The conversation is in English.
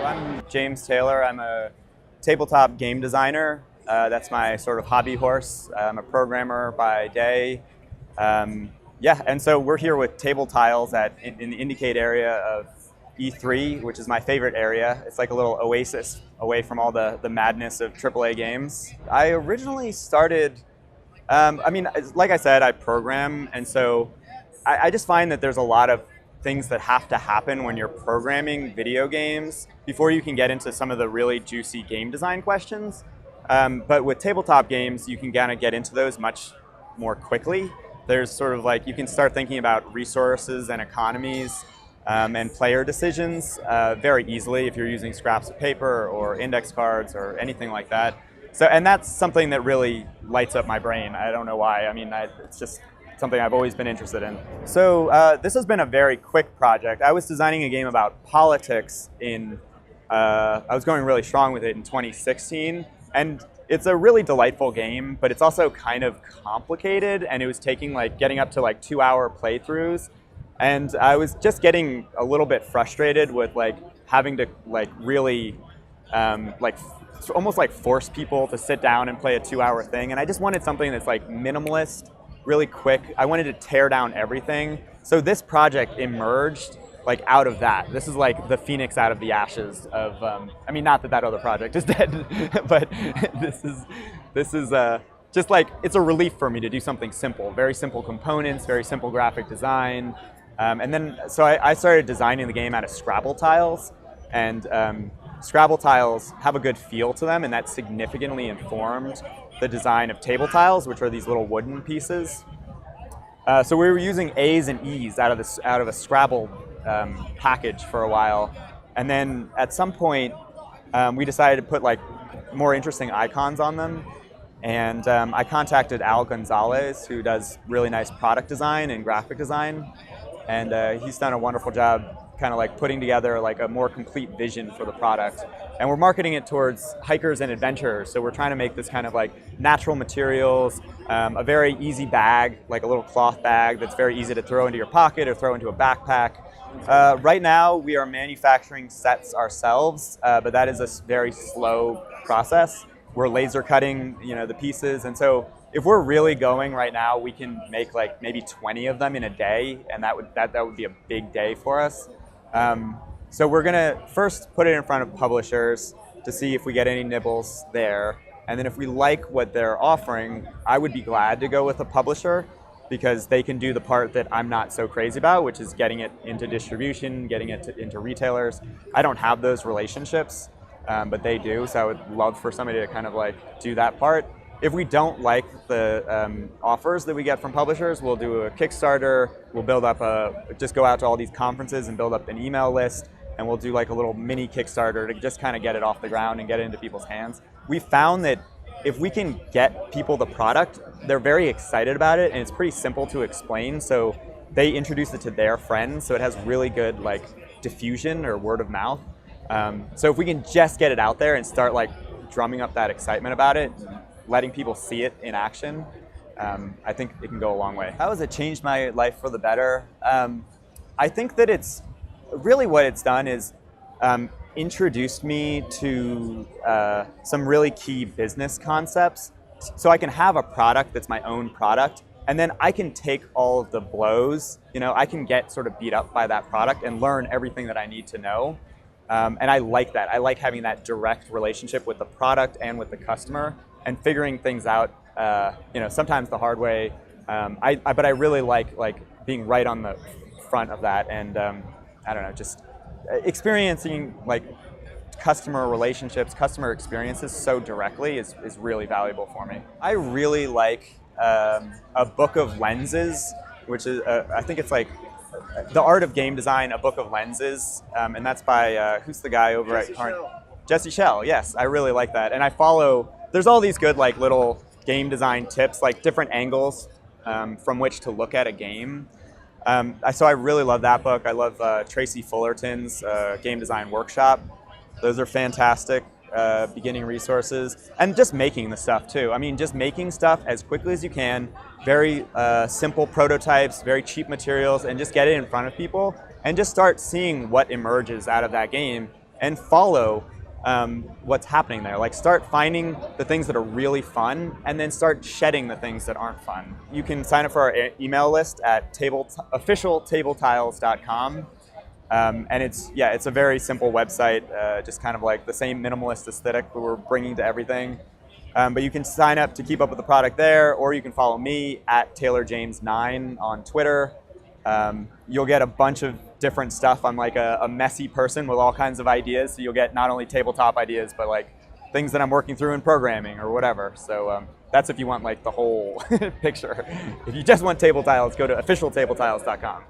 I'm James Taylor. I'm a tabletop game designer. That's my sort of hobby horse. I'm a programmer by day. Yeah, and so we're here with table tiles in the IndieCade area of E3, which is my favorite area. It's like a little oasis away from all the madness of AAA games. I originally started, like I said, I program, and so I just find that there's a lot of things that have to happen when you're programming video games before you can get into some of the really juicy game design questions. But with tabletop games, you can kind of get into those much more quickly. There's sort of like, you can start thinking about resources and economies and player decisions very easily if you're using scraps of paper or index cards or anything like that. So, and that's something that really lights up my brain. I don't know why. I mean, it's just something I've always been interested in. So this has been a very quick project. I was designing a game about politics I was going really strong with it in 2016. And it's a really delightful game, but it's also kind of complicated, and it was taking getting up to 2-hour playthroughs. And I was just getting a little bit frustrated with having to really almost force people to sit down and play a 2-hour thing. And I just wanted something that's minimalist, really quick. I wanted to tear down everything. So this project emerged out of that. This is the phoenix out of the ashes of, not that other project is dead, but this is just it's a relief for me to do something simple, very simple components, very simple graphic design. And then, so I started designing the game out of Scrabble tiles, and Scrabble tiles have a good feel to them, and that significantly informed the design of table tiles, which are these little wooden pieces. So we were using A's and E's out of a Scrabble package for a while, and then at some point we decided to put more interesting icons on them, and I contacted Al Gonzalez, who does really nice product design and graphic design, and he's done a wonderful job kind of putting together a more complete vision for the product. And we're marketing it towards hikers and adventurers, so we're trying to make this kind of natural materials, a very easy bag, a little cloth bag that's very easy to throw into your pocket or throw into a backpack. Right now we are manufacturing sets ourselves, but that is a very slow process. We're laser cutting the pieces, and so if we're really going right now, we can make maybe 20 of them in a day, and that would be a big day for us. So we're gonna first put it in front of publishers to see if we get any nibbles there. And then if we like what they're offering, I would be glad to go with a publisher, because they can do the part that I'm not so crazy about, which is getting it into distribution, getting it into retailers. I don't have those relationships, but they do, so I would love for somebody to kind of do that part. If we don't like the offers that we get from publishers, we'll do a Kickstarter. We'll build up just go out to all these conferences and build up an email list, and we'll do a little mini Kickstarter to just kind of get it off the ground and get it into people's hands. We found that if we can get people the product, they're very excited about it, and it's pretty simple to explain. So they introduce it to their friends, so it has really good diffusion or word of mouth. So if we can just get it out there and start drumming up that excitement about it, letting people see it in action, I think it can go a long way. How has it changed my life for the better? I think that it's really what it's done is introduced me to some really key business concepts. So I can have a product that's my own product, and then I can take all of the blows. I can get sort of beat up by that product and learn everything that I need to know. And I like that. I like having that direct relationship with the product and with the customer, and figuring things out, sometimes the hard way. But I really like being right on the front of that, and I don't know, just experiencing customer relationships, customer experiences so directly is really valuable for me. I really like a book of lenses, which is I think it's The Art of Game Design, a book of lenses, and that's by who's the guy over at Jesse Schell. Yes, I really like that, and I follow. There's all these good little game design tips, different angles from which to look at a game. So I really love that book. I love Tracy Fullerton's Game Design Workshop. Those are fantastic beginning resources. And just making the stuff too. Just making stuff as quickly as you can, very simple prototypes, very cheap materials, and just get it in front of people. and just start seeing what emerges out of that game and follow what's happening there. Like start finding the things that are really fun and then start shedding the things that aren't fun. You can sign up for our email list at officialtabletiles.com. And it's a very simple website, just kind of like the same minimalist aesthetic that we're bringing to everything. But you can sign up to keep up with the product there, or you can follow me at TaylorJames9 on Twitter. You'll get a bunch of different stuff. I'm like a messy person with all kinds of ideas, so you'll get not only tabletop ideas, but like things that I'm working through in programming or whatever. So that's if you want like the whole picture. If you just want table tiles, go to officialtabletiles.com.